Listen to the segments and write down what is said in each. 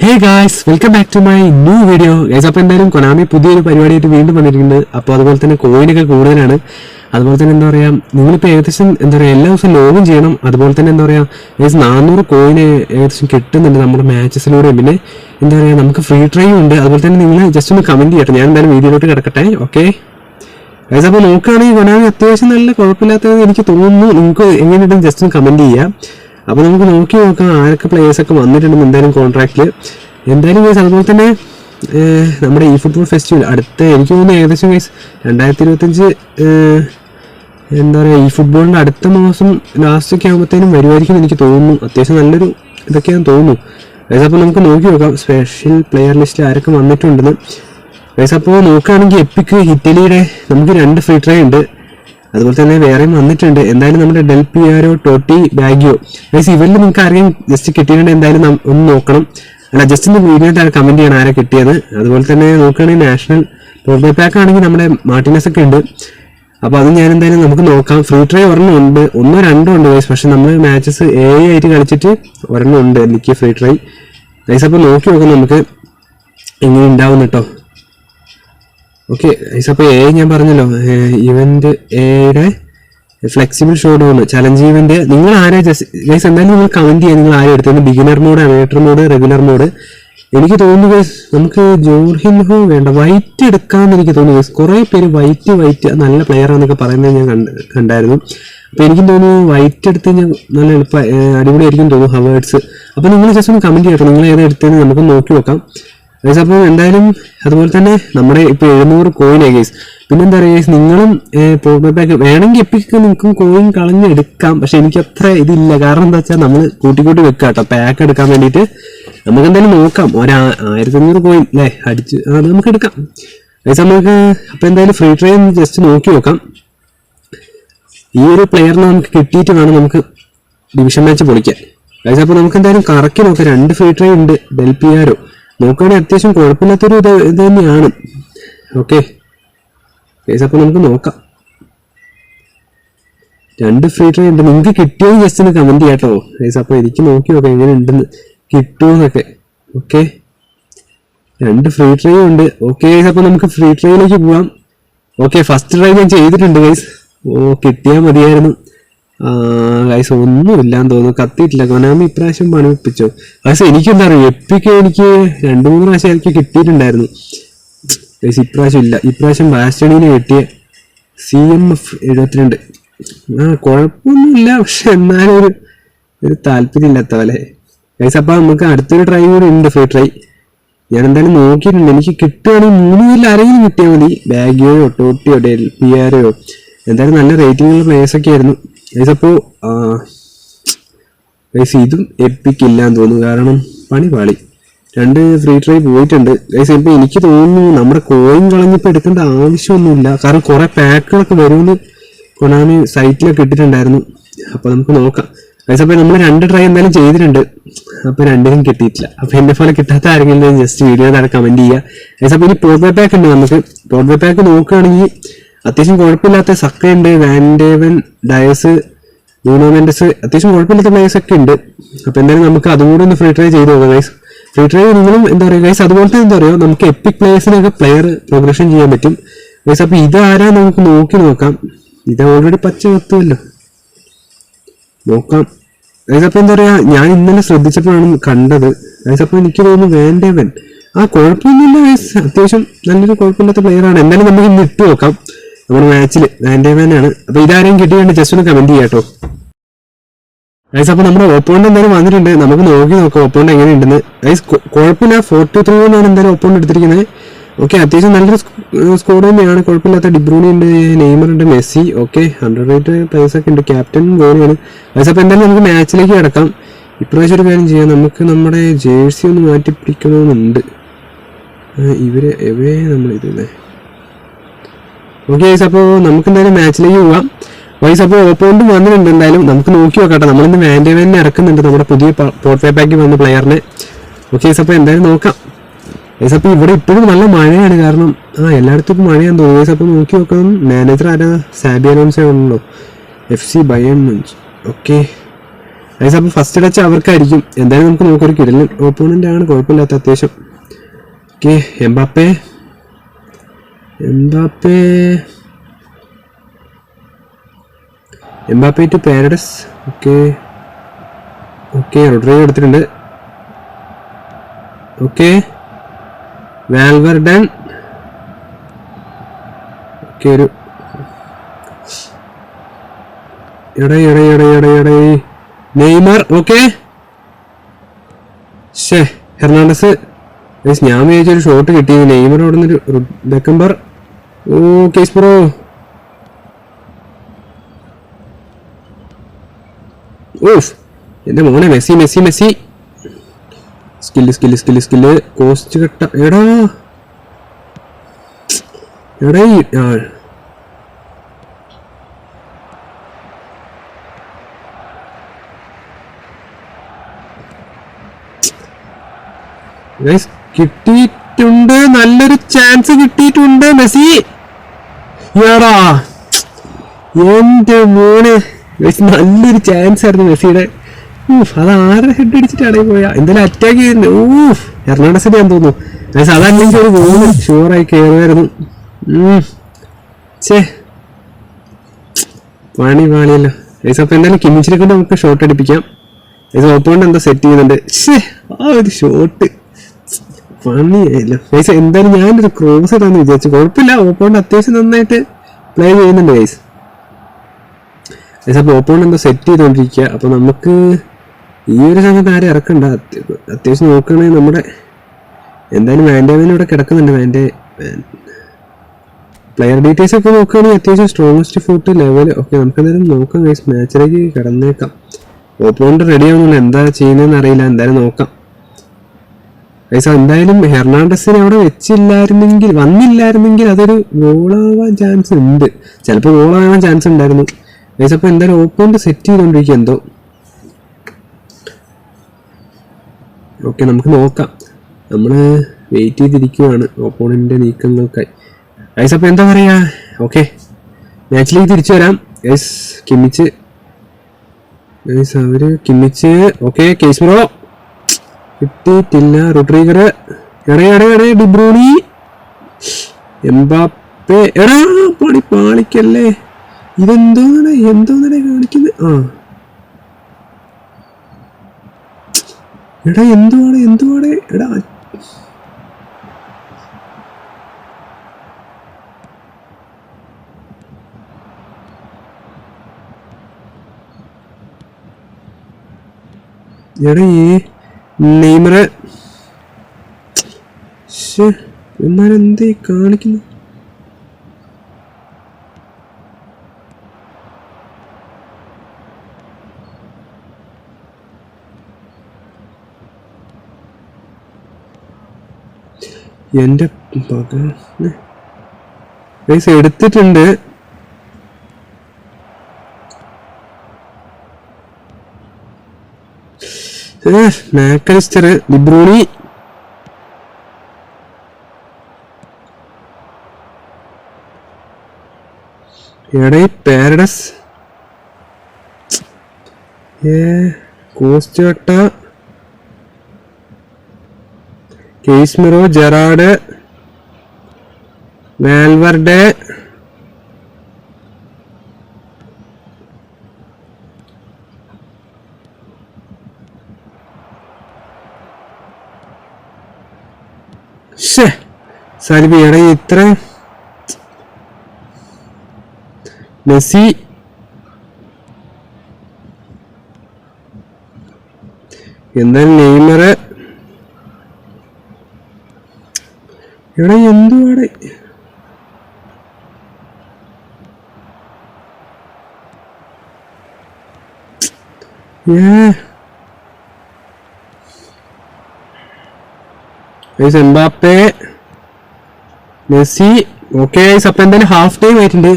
Hey guys, welcome back to my new video. Guys, അപ്പോൾ എന്തായാലും Konami പുതിയൊരു പരിപാടിയായിട്ട് വീണ്ടും വന്നിരിക്കുന്നത്. അപ്പോൾ അതുപോലെ തന്നെ കോയിനൊക്കെ കൂടുതലാണ്. അതുപോലെ തന്നെ എന്താ പറയുക, നിങ്ങളിപ്പോൾ ഏകദേശം എന്താ പറയുക എല്ലാ ദിവസവും ലോഗിൻ ചെയ്യണം. അതുപോലെ തന്നെ എന്താ പറയുക, ഗൈസ് 400 കോയിന് ഏകദേശം കിട്ടുന്നുണ്ട് നമ്മുടെ മാച്ചസിലൂടെ. പിന്നെ എന്താ പറയുക, നമുക്ക് ഫ്രീ ട്രൈ ഉണ്ട്. അതുപോലെ തന്നെ നിങ്ങൾ ജസ്റ്റ് ഒന്ന് കമൻറ്റ് ചെയ്യട്ടെ. ഞാൻ എന്തായാലും വീഡിയോയിലോട്ട് കിടക്കട്ടെ. ഓക്കെ ഗൈസ്, അപ്പോൾ നോക്കുകയാണെങ്കിൽ കൊനാമി അത്യാവശ്യം നല്ല കുഴപ്പമില്ലാത്തത് എനിക്ക് തോന്നുന്നു. നിങ്ങൾക്ക് എങ്ങനെയുണ്ടെന്ന് ജസ്റ്റ് ഒന്ന് കമൻറ്റ് ചെയ്യാം. അപ്പോൾ നമുക്ക് നോക്കാം ആരൊക്കെ പ്ലേയേഴ്സൊക്കെ വന്നിട്ടുണ്ടെന്ന് എന്തായാലും കോൺട്രാക്റ്റിൽ. എന്തായാലും ഗൈസ് അതുപോലെ തന്നെ നമ്മുടെ ഈ ഫുട്ബോൾ ഫെസ്റ്റിവൽ അടുത്ത എനിക്ക് തോന്നുന്നു ഏകദേശം ഗൈസ് 2025 എന്താ പറയുക ഈ ഫുട്ബോളിൻ്റെ അടുത്ത മാസം ലാസ്റ്റൊക്കെ ആകുമ്പോഴത്തേനും വരുമായിരിക്കും എനിക്ക് തോന്നുന്നു. അത്യാവശ്യം നല്ലൊരു ഇതൊക്കെയാണെന്ന് തോന്നുന്നു ഗൈസ്. അപ്പോൾ നമുക്ക് നോക്കാം സ്പെഷ്യൽ പ്ലെയർ ലിസ്റ്റ് ആരൊക്കെ വന്നിട്ടുണ്ടെന്ന് ഗൈസ്. അപ്പോൾ നോക്കുകയാണെങ്കിൽ എപ്പിക്ക് ഇറ്റലിയുടെ നമുക്ക് 2 ഫ്രീ ട്രൈ ഉണ്ട്. അതുപോലെ തന്നെ വേറെയും വന്നിട്ടുണ്ട്. എന്തായാലും നമ്മുടെ ഡെൽ പിയാരോ, ടോട്ടി, ബാഗിയോ ഗൈസ് ഇവരിൽ നിങ്ങൾക്ക് അറിയാം ജസ്റ്റ് കിട്ടിയിട്ടുണ്ട്. എന്തായാലും ഒന്ന് നോക്കണം. അല്ല ജസ്റ്റ് ഒന്ന് വീഡിയോയിട്ടാണ് കമൻറ്റ് ചെയ്യണം ആരെ കിട്ടിയത്. അതുപോലെ തന്നെ നോക്കുകയാണെങ്കിൽ നാഷണൽ പോർട്ട് പാക്ക് ആണെങ്കിൽ നമ്മുടെ മാർട്ടിനസ് ഒക്കെ ഉണ്ട്. അപ്പോൾ അത് ഞാൻ എന്തായാലും നമുക്ക് നോക്കാം. ഫ്രീ ട്രൈ ഒരെണ്ണം ഉണ്ട്, 1-2 ഉണ്ട് ഗൈസ്. പക്ഷെ നമ്മൾ മാച്ചസ് ആയിട്ട് കളിച്ചിട്ട് ഒരെണ്ണം ഉണ്ട് എനിക്ക് ഫ്രീ ട്രൈ ഗൈസ്. അപ്പോൾ നോക്കാം നമുക്ക് എങ്ങനെ ഉണ്ടാവും കേട്ടോ. ഓക്കെ ഗൈസ്, അപ്പോൾ ഞാൻ പറഞ്ഞല്ലോ ഇവന്റ് എയുടെ flexible show down challenge event നിങ്ങൾ ആരെ ഗൈസ് എന്തായാലും നിങ്ങൾ കമന്റ് ചെയ്യാൻ നിങ്ങൾ ആരും എടുത്തത് beginner mode, amateur mode, regular mode. എനിക്ക് തോന്നുന്നു ഗൈസ് നമുക്ക് ജോർഹിൻഹോ വേണ്ട, വൈറ്റ് എടുക്കാമെന്ന് എനിക്ക് തോന്നുന്നു ഗൈസ്. കുറേ പേര് വൈറ്റ് നല്ല പ്ലെയർ ആണെന്നൊക്കെ പറയുന്നത് ഞാൻ കണ്ടായിരുന്നു. അപ്പോൾ എനിക്കും തോന്നുന്നു വൈറ്റ് എടുത്ത് കഴിഞ്ഞാൽ നല്ല അടിപൊളിയായിരിക്കും തോന്നുന്നു ഹവേർട്സ്. അപ്പോൾ നിങ്ങൾ ജസ്റ്റ് ഒന്ന് കമന്റ് ചെയ്യട്ടോ നിങ്ങൾ ഏതാ എടുത്തതെന്ന് നമുക്ക് നോക്കി നോക്കാം ഗൈസ്. അപ്പോൾ എന്തായാലും അതുപോലെ തന്നെ നമ്മുടെ ഇപ്പോൾ 700 കോയിനായി ഗൈസ്. പിന്നെന്താ പറയുക ഗൈസ്, നിങ്ങളും പോർട്ട് പാക്ക് വേണമെങ്കിൽ എപ്പിക്ക് നിങ്ങൾക്കും കോയിൻ കളഞ്ഞെടുക്കാം. പക്ഷെ എനിക്ക് അത്ര ഇതില്ല. കാരണം എന്താ വെച്ചാൽ നമ്മൾ കൂട്ടി വെക്കുക കേട്ടോ പാക്ക് എടുക്കാൻ വേണ്ടിയിട്ട്. നമുക്ക് എന്തായാലും നോക്കാം 1500 കോയിൻ അല്ലേ അടിച്ച് അത് നമുക്ക് എടുക്കാം ഗൈസ്. നമുക്ക് അപ്പോൾ എന്തായാലും ഫ്രീ ട്രൈ ജസ്റ്റ് നോക്കി നോക്കാം. ഈ ഒരു പ്ലെയറിനെ നമുക്ക് കിട്ടിയിട്ട് വേണം നമുക്ക് ഡിവിഷൻ മാച്ച് പൊളിക്കാൻ ഗൈസ്. അപ്പോൾ നമുക്ക് എന്തായാലും കറക്കി നോക്കാം. 2 ഫ്രീ ട്രൈ ഉണ്ട്. ഡെൽ പിയാരോ നോക്കുകയാണെങ്കിൽ അത്യാവശ്യം കുഴപ്പമില്ലാത്തൊരു ഇത് തന്നെയാണ്. ഓക്കെ ഗൈസ്, അപ്പോൾ നമുക്ക് നോക്കാം. 2 ഫ്രീ ട്രൈ ഉണ്ട്. നിങ്ങൾക്ക് കിട്ടിയോ ജസ്റ്റ് ഒന്ന് കമന്റ് ചെയ്യാട്ടോ ഗൈസ്. അപ്പോൾ എനിക്ക് നോക്കി നോക്കാം എങ്ങനെ ഉണ്ടെന്ന് കിട്ടുമെന്നൊക്കെ. ഓക്കെ 2 ഫ്രീ ട്രൈ ഉണ്ട്. ഓക്കെ ഗൈസ്, അപ്പോൾ നമുക്ക് ഫ്രീ ട്രൈയിലേക്ക് പോവാം. ഓക്കെ ഫസ്റ്റ് ട്രൈ ഞാൻ ചെയ്തിട്ടുണ്ട് ഗൈസ്. കിട്ടിയാൽ മതിയായിരുന്നു ഗൈസ്. ഒന്നുമില്ലാന്ന് തോന്നുന്നു, കത്തിയിട്ടില്ല. കൊനാമി ഇപ്രാവശ്യം പണിപ്പിച്ചോ ഗൈസ്. എനിക്കെന്താ പറയുക എപ്പിക്ക് എനിക്ക് 2-3 പ്രാവശ്യം എനിക്ക് കിട്ടിയിട്ടുണ്ടായിരുന്നു ഗൈസ്. ഇപ്രാവശ്യം ഇല്ല. ഇപ്രാവശ്യം ബാസ്റ്റണിന് കിട്ടിയ CMF 72 കുഴപ്പമൊന്നുമില്ല. പക്ഷെ എന്നാലും ഒരു താല്പര്യമില്ലാത്ത പോലെ ഗൈസ്. അപ്പോൾ നമുക്ക് അടുത്തൊരു ട്രൈ കൂടി ഉണ്ട് ഫ്രീ ട്രൈ. ഞാൻ എന്തായാലും നോക്കിയിട്ടുണ്ട്. എനിക്ക് കിട്ടുകയാണെങ്കിൽ 3 ആരെങ്കിലും കിട്ടിയാൽ മതി. ബാഗിയോയോ ടോട്ടിയോ ഡെൽ പിയാരോ എന്തായാലും നല്ല റേറ്റിംഗുള്ള പ്ലേയേഴ്സൊക്കെ ആയിരുന്നു ഗൈസ്. അപ്പോൾ ഗൈസ് ഇതും എപ്പിക്കില്ലാന്ന് തോന്നുന്നു. കാരണം പാളി 2 ഫ്രീ ട്രൈ പോയിട്ടുണ്ട് ഗൈസ്. ഇപ്പോൾ എനിക്ക് തോന്നുന്നു നമ്മുടെ കോയിൻ കളഞ്ഞിപ്പോൾ എടുക്കേണ്ട ആവശ്യമൊന്നുമില്ല. കാരണം കുറേ പാക്കുകളൊക്കെ വരുമെന്ന് കൊനാമി സൈറ്റിലൊക്കെ ഇട്ടിട്ടുണ്ടായിരുന്നു. അപ്പോൾ നമുക്ക് നോക്കാം ഗൈസ്. അപ്പോൾ നമ്മൾ 2 ട്രൈ എന്തായാലും ചെയ്തിട്ടുണ്ട്. അപ്പോൾ 2നും കിട്ടിയിട്ടില്ല. അപ്പോൾ എന്നെ പോലെ കിട്ടാത്ത ആരെങ്കിലും ജസ്റ്റ് വീഡിയോ താഴെ കമൻറ്റ് ചെയ്യുക ഗൈസ്. അപ്പോൾ ഇനി പോർട്ട് പാക്ക് ഉണ്ട്. നമുക്ക് പോർട്ട് പാക്ക് നോക്കുകയാണെങ്കിൽ അത്യാവശ്യം കുഴപ്പമില്ലാത്ത സക്കയുണ്ട്, വാൻഡേവൻ, ഡയസ്, യൂണോമെൻഡസ് അത്യാവശ്യം കുഴപ്പമില്ലാത്ത പ്ലേയേഴ്സ് ഒക്കെ ഉണ്ട്. അപ്പോൾ എന്തായാലും നമുക്ക് അതുകൂടെ ഒന്ന് ഫ്രീ ട്രൈ ചെയ്ത് നോക്കാം ഗൈസ്. ഫ്രീ ട്രൈ നിങ്ങളും എന്താ പറയുക ഗൈസ്. അതുപോലെ തന്നെ എന്താ പറയുക നമുക്ക് എപ്പിക് പ്ലേയേഴ്സിനൊക്കെ പ്ലെയർ പ്രോഗ്രഷൻ ചെയ്യാൻ പറ്റും ഗൈസ്. അപ്പോൾ ഇതാരാ നമുക്ക് നോക്കാം. ഇത് ഓൾറെഡി പച്ച വെത്തുമല്ലോ, നോക്കാം ഗൈസ്. അപ്പോൾ എന്താ പറയുക ഞാൻ ഇന്നലെ ശ്രദ്ധിച്ചപ്പോഴാണ് കണ്ടത് ഗൈസ്. അപ്പോൾ എനിക്ക് തോന്നുന്നു വാൻഡേവൻ കുഴപ്പമൊന്നുമില്ല ഗൈസ്. അത്യാവശ്യം നല്ലൊരു കുഴപ്പമില്ലാത്ത പ്ലെയറാണ്. എന്തായാലും നമുക്ക് ഇന്ന് ഇട്ട് നോക്കാം നമ്മുടെ മാച്ചിൽ വാൻഡേവനാണ്. അപ്പോൾ ഇതാരെയും കിട്ടിയുണ്ട് ജസ്റ്റ് ഒന്ന് കമന്റ് ചെയ്യാം കേട്ടോ ഗൈസ്. അപ്പോൾ നമ്മുടെ ഓപ്പോണ്ട് എന്തായാലും വന്നിട്ടുണ്ട്. നമുക്ക് നോക്കാം ഓപ്പോണ്ട് എങ്ങനെയുണ്ടെന്ന് ഗൈസ്. കുഴപ്പമില്ല 43 എന്നാണ് എന്തായാലും ഓപ്പോണ്ട് എടുത്തിരിക്കുന്നത്. ഓക്കെ അത്യാവശ്യം നല്ലൊരു സ്കോർ തന്നെയാണ്, കുഴപ്പമില്ലാത്ത. ഡിബ്രൂണി ഉണ്ട്, നെയ്മർ ഉണ്ട്, മെസ്സി. ഓക്കെ 100 റേറ്റ് പ്ലേയേഴ്സ് ഒക്കെ ഉണ്ട്. ക്യാപ്റ്റൻ ഗോളിയാണ് ഗൈസ്. അപ്പോൾ എന്തായാലും നമുക്ക് മാച്ചിലേക്ക് കിടക്കാം. ഇപ്രാവശ്യം ഒരു കാര്യം ചെയ്യാം, നമുക്ക് നമ്മുടെ ജേഴ്സി ഒന്ന് മാറ്റി പിടിക്കണമെന്നുണ്ട്. ഇവരെ നമ്മൾ ഇതല്ലേ. ഓക്കെ ഗൈസ്, അപ്പോൾ നമുക്ക് എന്തായാലും മാച്ചിലേക്ക് പോവാം ഗൈസ്. അപ്പോൾ ഓപ്പോണ്ടും വന്നിട്ടുണ്ട്. എന്തായാലും നമുക്ക് നോക്കി നോക്കട്ടെ. നമ്മളിന്ന് വാൻഡേവനെ ഇറക്കുന്നുണ്ട് നമ്മുടെ പുതിയ പോർട്ട് പാക്ക് വന്ന പ്ലെയറിനെ. ഓക്കെ ഗൈസ്, അപ്പോൾ എന്തായാലും നോക്കാം ഗൈസ്. അപ്പോൾ ഇവിടെ ഇപ്പോഴും നല്ല മഴയാണ്. കാരണം എല്ലായിടത്തും മഴയാന്ന് തോന്നുന്നു ഗൈസ്. അപ്പോൾ നോക്കി നോക്കാം. മാനേജർ ആരാ? സാബി അലോൺസോ ഉണ്ടല്ലോ, FC Bayern Munich. Okay guys അപ്പോൾ ഫസ്റ്റ് ടച്ച് അവർക്കായിരിക്കും. എന്തായാലും നമുക്ക് നോക്കാം. ഒരു കിടലൻ ഓപ്പോണൻ്റ് ആണ്, കുഴപ്പമില്ലാത്ത അത്യാവശ്യം. Okay, Mbappe to paradise. Okay Rodrygo എടുത്തിട്ടുണ്ട്. Okay Valverde. ഓക്കെ ഒരു നെയ്മർ. Okay Hernandez. ഞാൻ വിചാരിച്ചൊരു ഷോട്ട് കിട്ടിയത് നെയ്മർ അവിടെ നിന്നൊരു ബെക്കംബർ. ഓ കേസ് ബ്രോ. ഓഫ് എന്റെ മോനെ മെസ്സി. സ്കില്ല് കോസ്റ്റ് കട്ട. എടാ കിട്ടിയിട്ടുണ്ട്, നല്ലൊരു ചാൻസ് കിട്ടിയിട്ടുണ്ട് മെസ്സി. യാടാ എന്റെ മോനെ, നല്ലൊരു ചാൻസ് ആയിരുന്നു മെസ്സിയുടെ. അത് ആരുടെ ഹെഡ് അടിച്ചിട്ടാണ് പോയാ. എന്തായാലും അറ്റാക്ക് ചെയ്യുന്നു. എർണാണ്ടസിന്റെ ഞാൻ തോന്നുന്നു. അതല്ലെങ്കിൽ ഒരു ഗോൾ ഷുവറായി കയറുമായിരുന്നു. പാളിയല്ലോ. അപ്പൊ എന്തായാലും കിമ്മിച്ചിനെ കൊണ്ട് നമുക്ക് ഷോട്ട് അടിപ്പിക്കാം. ഓപ്പോണ്ട് എന്താ സെറ്റ് ചെയ്യുന്നുണ്ട്. ആ ഒരു ഷോട്ട് പണിയായില്ല. എന്തായാലും ഞാനൊരു ക്രോസ് ഇടാന്ന് വിചാരിച്ചു. കുഴപ്പമില്ല, ഓപ്പോണ്ട് അത്യാവശ്യം നന്നായിട്ട് പ്ലേ ചെയ്യുന്നുണ്ട് ഗൈസ്. അപ്പൊ ഓപ്പോണ്ട് എന്താ സെറ്റ് ചെയ്തോണ്ടിരിക്കുക. അപ്പൊ നമുക്ക് ഈ ഒരു സമയത്ത് ആരും ഇറക്കണ്ട. അത്യാവശ്യം നോക്കുകയാണെങ്കിൽ നമ്മുടെ എന്തായാലും വാൻഡേവിന് ഇവിടെ കിടക്കുന്നുണ്ട്. പ്ലെയർ ഡീറ്റെയിൽസ് ഒക്കെ നോക്കുകയാണെങ്കിൽ അത്യാവശ്യം സ്ട്രോങ്ങസ്റ്റ് ഫുട്ട് ലെവൽ. ഓക്കെ നമുക്ക് എന്തായാലും നോക്കാം ഗൈസ്. മാച്ചിലേക്ക് കിടന്നേക്കാം. ഓപ്പോണ്ട് റെഡി ആവുന്നില്ല, എന്താ ചെയ്യുന്നതെന്ന് അറിയില്ല. എന്തായാലും നോക്കാം ഗൈസ്. എന്തായാലും ഹെർണാണ്ടസിനെ അവിടെ വന്നില്ലായിരുന്നെങ്കിൽ അതൊരു ഗോളാവാൻ ചാൻസ് ഉണ്ട്. ചിലപ്പോൾ ഗോളാവാൻ ചാൻസ് ഉണ്ടായിരുന്നു ഗൈസ്. അപ്പോൾ എന്തായാലും ഓപ്പോണ്ട് സെറ്റ് ചെയ്തുകൊണ്ടിരിക്കുക എന്തോ. ഓക്കെ നമുക്ക് നോക്കാം. നമ്മൾ വെയിറ്റ് ചെയ്തിരിക്കുവാണ് ഓപ്പോണന്റിന്റെ നീക്കങ്ങൾക്കായി ഗൈസ്. അപ്പോൾ എന്താ പറയാ, ഓക്കെ മാച്ചിലേക്ക് തിരിച്ചു വരാം guys. Kimmich. Okay case bro കിട്ടിയിട്ടില്ല. റോഡ്രിഗർ. ഡിബ്രൂണി. എംബാപ്പേ. പാളിക്കല്ലേ. എന്തോന്നാണ് കാണിക്കുന്നത്. എന്തുവാടെ എടാ. നെയ്മർ. ഇവന്മാരെന്തേ കാണിക്കുന്നു. എന്റെ പൈസ എടുത്തിട്ടുണ്ട്. Mac Allister. De Bruyne. Paredes. Costa. Casemiro. Gerrard. Valverde. Saliba. ഇത്ര മെസ്സി. എന്തായാലും നെയ്മർ. എന്തുവാടെ. എംബാപ്പേ. മെസ്സി. ഓക്കെ അപ്പൊ എന്തായാലും ഹാഫ് ടൈം ആയിട്ടുണ്ട്.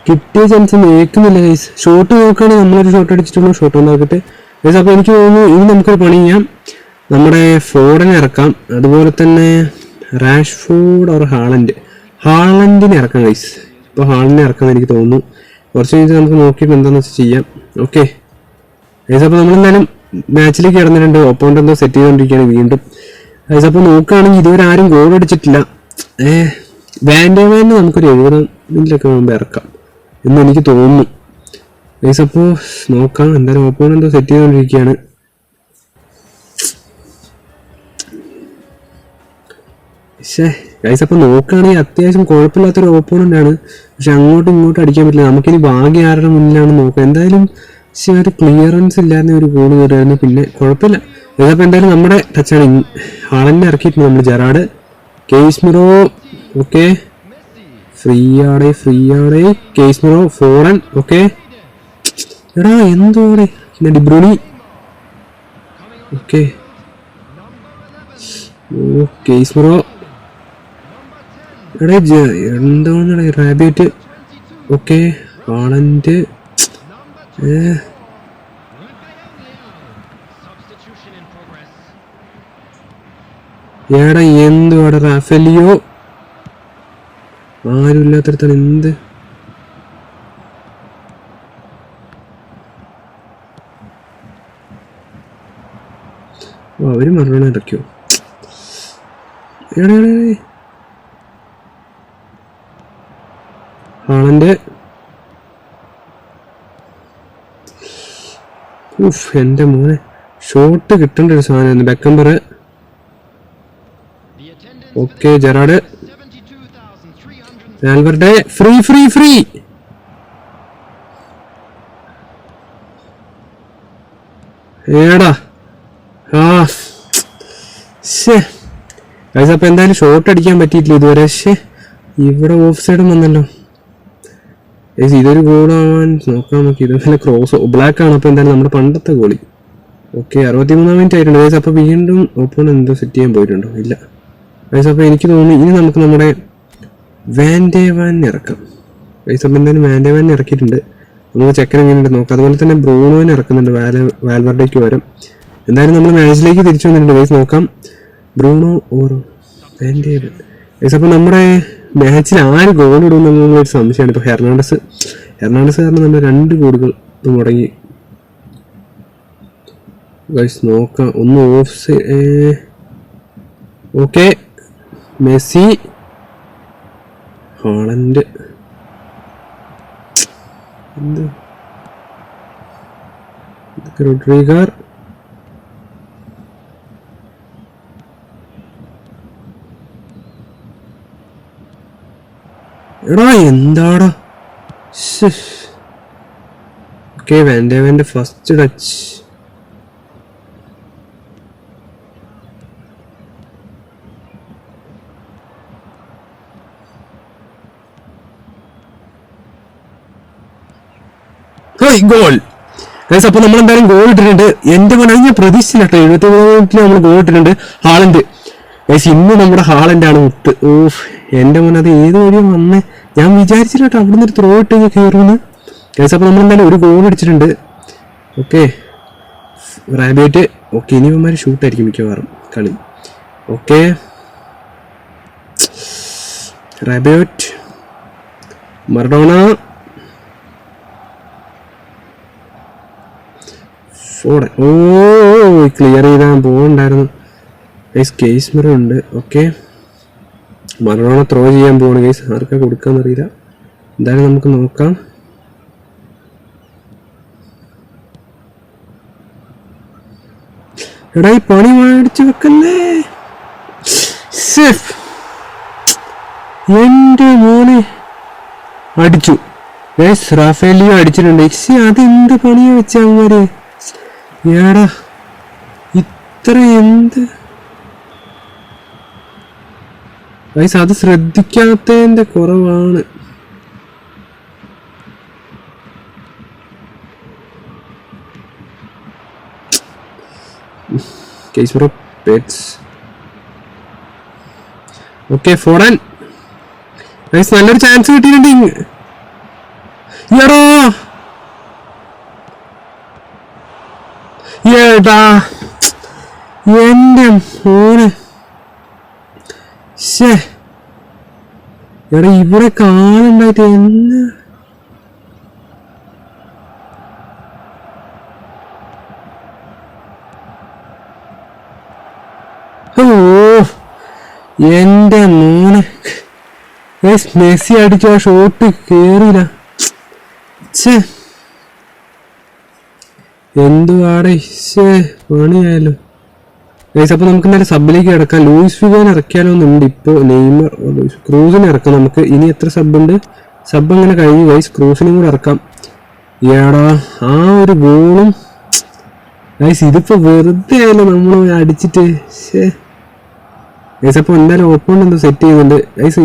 കിട്ടിയ ചാൻസ് നേക്കുന്നില്ല ഗൈസ്. ഷോട്ട് നോക്കുകയാണെങ്കിൽ നമ്മളൊരു ഷോട്ട് അടിച്ചിട്ടുള്ളൂ. ഷോട്ട് ഉണ്ടാക്കിയിട്ട് ഗൈസ്. അപ്പോൾ എനിക്ക് തോന്നുന്നു ഇനി നമുക്കൊരു പണി ചെയ്യാം. നമ്മുടെ ഫോർഡിനെ ഇറക്കാം. അതുപോലെ തന്നെ റാഷ്ഫോർഡ് ഓർ ഹാളൻഡിനെ ഇറക്കാം ഗൈസ്. ഇപ്പോൾ ഹാളൻഡിനെ ഇറക്കാമെന്ന് എനിക്ക് തോന്നുന്നു. കുറച്ച് കഴിഞ്ഞിട്ട് നമുക്ക് നോക്കിയിട്ട് എന്താണെന്ന് വെച്ചാൽ ചെയ്യാം. ഓക്കെ ഗൈസ് അപ്പോൾ നമ്മളെന്തായാലും മാച്ചിലേക്ക് കിടന്നിട്ടുണ്ട്. ഓപ്പോണ്ട് എന്തോ സെറ്റ് ചെയ്തുകൊണ്ടിരിക്കുകയാണ് വീണ്ടും. ഗൈസ് അപ്പോൾ നോക്കുകയാണെങ്കിൽ ഇതുവരെ ആരും ഗോൾ അടിച്ചിട്ടില്ല. വാൻഡേവാനെ നമുക്കൊരു 70 മിനിറ്റിലൊക്കെ മുമ്പ് ഇറക്കാം എന്ന് എനിക്ക് തോന്നുന്നു. ഗൈസ് അപ്പോൾ നോക്കാം. എന്തായാലും ഓപ്പോണ്ട് എന്തോ സെറ്റ് ചെയ്തുകൊണ്ടിരിക്കുകയാണ്. പക്ഷേ ഗൈസ് അപ്പോൾ നോക്കുകയാണെങ്കിൽ അത്യാവശ്യം കുഴപ്പമില്ലാത്തൊരു ഓപ്പോണൻ്റാണ്. പക്ഷെ അങ്ങോട്ടും ഇങ്ങോട്ടും അടിക്കാൻ പറ്റില്ല. നമുക്കിനി ഭാഗ്യം ആരുടെ മുന്നിലാണ് നോക്കുക. എന്തായാലും പക്ഷെ ഒരു ക്ലിയറൻസ് ഇല്ലാതെ ഒരു ഗോൾ കയറിയായിരുന്നു. പിന്നെ കുഴപ്പമില്ല. ഇതപ്പോൾ എന്തായാലും നമ്മുടെ ടച്ചാണ്. ഹാളന്നെ ഇറക്കിയിട്ടുണ്ട് നമ്മൾ. ജെറാഡ്, കേസ്മിറോ, ഓക്കെ ഫ്രീ ആടെ കേസ്മിറോ, ഫോറൻ, ഓക്കെ എടാ എന്തോടെ പിന്നെ ഡിബ്രൂണി, ഓക്കെ ഓ കേസ്മിറോ, എടാ എന്താണ് റാബിറ്റ്, ഓക്കെ ഹാളൻഡ്, ഏടാ എന്തുവാടാ റാഫേലിയോ, ആരും ഇല്ലാത്തടത്താണ് എന്ത്. അവര് മറണ ഇറക്കിയോ. എടാ ഹാളന്റെ എന്റെ മോനെ ഷോട്ട് കിട്ടേണ്ട ഒരു സാധനം. Beckenbauer, okay Gerard, Albert, free ഏടാ അപ്പൊ എന്തായാലും ഷോട്ട് അടിക്കാൻ പറ്റിയിട്ടില്ല ഇതുവരെ. പക്ഷേ ഇവിടെ ഓഫ് സൈഡും വന്നല്ലോ. ഇതൊരു ഗോളാവാൻ നോക്കാം നമുക്ക്. ഇതുപോലെ ക്രോസ് ബ്ലാക്ക് ആണ്. അപ്പോൾ എന്തായാലും നമ്മുടെ പണ്ടത്തെ ഗോളി. ഓക്കെ 63 മിനിറ്റ് ആയിട്ടുണ്ട് ഗൈസ്. അപ്പോൾ വീണ്ടും ഓപ്പൺ എന്തോ സെറ്റ് ചെയ്യാൻ പോയിട്ടുണ്ടോ? ഇല്ല ഗൈസ്. അപ്പോൾ എനിക്ക് തോന്നുന്നു ഇനി നമുക്ക് നമ്മുടെ വാൻഡേവാൻ ഇറക്കാം ഗൈസ്. അപ്പോൾ എന്തായാലും വാൻഡേവാൻ ഇറക്കിയിട്ടുണ്ട്. നമുക്ക് ചെക്കൻ എങ്ങനെയുണ്ട് നോക്കാം. അതുപോലെ തന്നെ ബ്രൂണോനെ ഇറക്കുന്നുണ്ട് വാൽവർഡേക്ക് വരും. എന്തായാലും നമ്മൾ മാച്ചിലേക്ക് തിരിച്ചു വന്നിട്ടുണ്ട് ഗൈസ്. നോക്കാം ബ്രൂണോ ഓർ വാൻഡേവാൻ ഗൈസ്. അപ്പോൾ നമ്മുടെ മാച്ചിൽ ആര് ഗോൾ ഇടുമെന്നുള്ളൊരു സംശയമാണ്. ഇപ്പോൾ ഹെർണാണ്ടസ് കാരണം നമ്മുടെ 2 ഗോളുകൾ മുടങ്ങി ഗൈസ്. നോക്കാം ഒന്ന് offside, okay Messi, Haaland, എന്ത് റോഡ്രിഗർ, എടാ എന്താടാ. ഓക്കെ വാൻഡേവാന്റെ ഫസ്റ്റ് ടച്ച്, ഗോൾ ഗൈസ്. അപ്പോൾ നമ്മൾ എന്തായാലും ഗോൾ ഇട്ടിട്ടുണ്ട്. എന്റെ മോനെ ഞാൻ പ്രതീക്ഷിച്ചില്ല കേട്ടോ. 73 മിനിറ്റിൽ നമ്മൾ ഗോൾ ഇട്ടിട്ടുണ്ട്. ഹാളൻഡ് ഗൈസ്, ഇന്ന് നമ്മുടെ ഹാളൻഡാണ് മുത്ത്. ഓഫ് എന്റെ മോനെ, അത് ഏത് വഴിയും വന്നേ. ഞാൻ വിചാരിച്ചില്ല കേട്ടോ അവിടെ നിന്ന് ത്രോ ഇട്ട് കയറുമെന്ന് ഗൈസ്. അപ്പോൾ നമ്മൾ എന്തായാലും ഒരു ഗോൾ അടിച്ചിട്ടുണ്ട്. ഓക്കെ റാബിറ്റ്, ഓക്കെ ഇനി ഇവന്മാർ ഷൂട്ടായിരിക്കും മിക്കവാറും കളി. ഓക്കെ റാബിറ്റ്, മറഡോണ, ഫോർഡൻ, ഓ ക്ലിയർ ചെയ്താൽ പോകണ്ടായിരുന്നു ഗൈസ്. കേസ്മിറ ഉണ്ട്. ഓക്കെ മറഡോണ ത്രോ ചെയ്യാൻ പോവാണ് ഗൈസ്. ആർക്കാ കൊടുക്കാന്നറിയില്ല. എന്തായാലും നമുക്ക് നോക്കാം. എടാ ഈ പണി മേടിച്ചു വെക്കല്ലേ. എന്റെ മോനെ അടിച്ചു ഗൈസ്. റാഫേലിയോ അടിച്ചിട്ടുണ്ട്. അതെന്ത് പണിയാ വെച്ച അവന്മാര്. ഏടാ ഇത്ര എന്ത് ഗൈസ്, അത് ശ്രദ്ധിക്കാത്തതിന്റെ കുറവാണ്. Casemiro pets, okay Foden guys. നല്ലൊരു ചാൻസ് കിട്ടിയിട്ടുണ്ട്. എടാ ഏടാ എന്റെ മോനെ. എടാ ഇവിടെ കാണുണ്ടായിട്ട് എന്ന് ഓ എന്റെ മോനെ മെസ്സി അടിച്ച ആ ഷോട്ട് കേറിയില്ല. എന്തുവാടെ പണിയായാലോ ഗൈസ്. അപ്പൊ നമുക്ക് എന്തായാലും സബിലേക്ക് ഇറക്കാം. ലൂയിസ് ഫിഗോനെ ഇറക്കിയാലോ എന്നുണ്ട്. ഇപ്പൊ നെയ്മർ ക്രൂസിനെ ഇറക്കാം നമുക്ക്. ഇനി എത്ര സബുണ്ട്? സബ് അങ്ങനെ കഴിഞ്ഞു ഗൈസ്. ക്രൂസിനും കൂടെ ഇറക്കാം. ഏടാ ആ ഒരു ഗോളും ഗൈസ് ഇതിപ്പോ വെറുതെ ആയാലോ നമ്മൾ അടിച്ചിട്ട്. ഗൈസ് അപ്പൊ എന്തായാലും ഓപ്പോണ്ട് എന്തോ സെറ്റ് ചെയ്യുന്നുണ്ട് ഗൈസ്.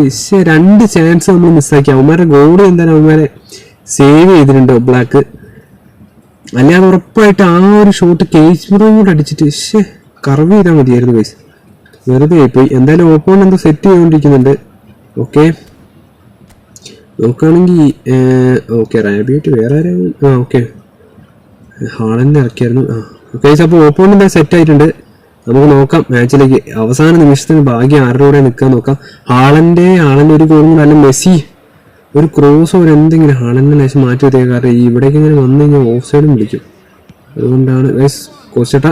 2 ചാൻസ് നമ്മൾ മിസ്സാക്കി. അവന്മാരുടെ ഗോൾ എന്തായാലും അവന്മാരെ സേവ് ചെയ്തിട്ടുണ്ട് ബ്ലാക്ക്. അല്ലാതെ ഉറപ്പായിട്ട് ആ ഒരു ഷോട്ട് കേസ്ബറും കൂടെ അടിച്ചിട്ട് കർവ് ചെയ്താൽ മതിയായിരുന്നു ഗൈസ്. വെറുതെ ആയിപ്പോയി. എന്തായാലും ഓപ്പോണ്ട് എന്തോ സെറ്റ് ചെയ്തുകൊണ്ടിരിക്കുന്നുണ്ട്. ഓക്കെ നോക്കുകയാണെങ്കിൽ ഓക്കെ റാബിയായിട്ട് വേറെ ആരും ഓക്കെ ഹാളന്നെ ഇറക്കിയായിരുന്നു. ഓക്കെ അപ്പോൾ ഓപ്പോണ്ട് എന്താ സെറ്റ് ആയിട്ടുണ്ട്. നമുക്ക് നോക്കാം മാച്ചിലേക്ക്. അവസാന നിമിഷത്തിന് ഭാഗ്യം ആരുടെ കൂടെ നിൽക്കാൻ നോക്കാം. ഹാളൻ്റെ ഒരു ഗോളും കൂടെ അല്ല മെസ്സി ഒരു ക്രോസ് ഒരു എന്തെങ്കിലും ഹാളൻ്റെ ലേശം മാറ്റി വെച്ചേക്കാം. കാരണം ഇവിടേക്ക് ഇങ്ങനെ വന്നു കഴിഞ്ഞാൽ ഓഫ് സൈഡും പിടിക്കും. അതുകൊണ്ടാണ് ഗൈസ് കോച്ചേട്ടാ.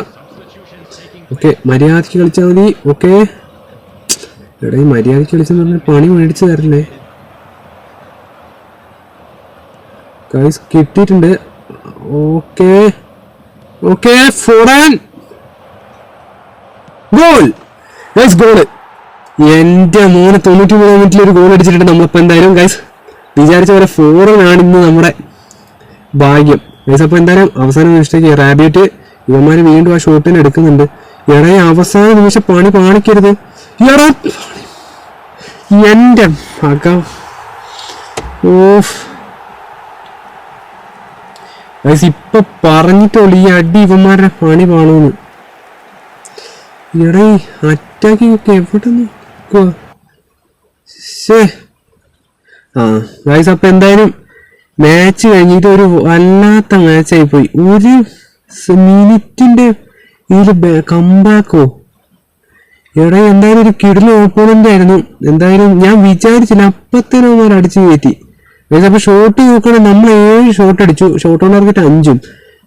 ഓക്കെ മര്യാദയ്ക്ക് കളിച്ചാൽ മതി. ഓക്കെ എടാ ഈ മര്യാദയ്ക്ക് കളിച്ചെന്ന് പറഞ്ഞാൽ പണി മേടിച്ച് തരില്ലേ ഗൈസ്. കിട്ടിയിട്ടുണ്ട്. Okay okay Foden goal guys. Goal എൻ്റെ മോനെ 93 മിനിറ്റിൽ ഒരു ഗോൾ അടിച്ചിട്ടുണ്ട് നമ്മളിപ്പോൾ. എന്തായാലും ഗൈസ് വിചാരിച്ച പോലെ ഫോറിനാണ് ഇന്ന് നമ്മുടെ ഭാഗ്യം ഗൈസ്. അപ്പോൾ എന്തായാലും അവസാന നിമിഷത്തേക്ക് റാബിയറ്റ് ഇവന്മാർ വീണ്ടും ആ ഷോട്ടിന് എടുക്കുന്നുണ്ട്. എടേ അവസാന നിമിഷം പണി കാണിക്കരുത്. എടാ എൻ്റെ മകം ഓഫ് ഗൈസ് ഇപ്പൊ പറഞ്ഞിട്ടുള്ളൂ ഈ അടി ഇവന്മാരുടെ പണി പാണോന്ന്. എടേ അറ്റാക്കിംഗ് ഒക്കെ എവിടെ നോക്കുക. ഗൈസ് അപ്പൊ എന്തായാലും മാച്ച് കഴിഞ്ഞിട്ട് ഒരു വല്ലാത്ത മാച്ചായി പോയി. ഒരു മിനിറ്റിന്റെ ഇതിൽ കംബാക്കോ. എടാ എന്തായാലും ഒരു കിടിലൻ ഓപ്പോണന്റ് ആയിരുന്നു. എന്തായാലും ഞാൻ വിചാരിച്ചില്ല അപ്പത്തേനും അവന്മാർ അടിച്ചു കയറ്റി. അപ്പൊ ഷോട്ട് നോക്കുകയാണെങ്കിൽ നമ്മൾ 7 ഷോട്ട് അടിച്ചു. ഷോട്ട് ഓൺ ടാർഗറ്റ് 5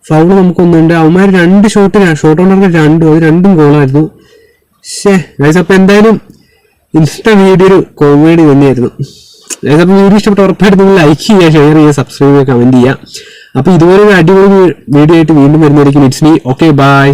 ഫൗള് നമുക്കൊന്നുണ്ട്. അവന്മാർ 2 ഷോട്ട് ഓൺ ടാർഗറ്റ് 2 അത് 2 ഗോളായിരുന്നു. ഗൈസ് അപ്പൊ എന്തായാലും ഇൻസ്റ്റ വീഡിയോ ഒരു കോമഡി തന്നെയായിരുന്നു. ഗൈസ് അപ്പൊ വീഡിയോ ഇഷ്ടപ്പെട്ട ഉറപ്പായിട്ട് നിങ്ങൾ ലൈക്ക് ചെയ്യുക, ഷെയർ ചെയ്യുക, സബ്സ്ക്രൈബ് ചെയ്യുക, കമന്റ് ചെയ്യുക. അപ്പൊ ഇതുപോലെ ഒരു അടിപൊളി വീഡിയോ ആയിട്ട് വീണ്ടും വരുന്നതായിരിക്കും. It's me. Okay bye.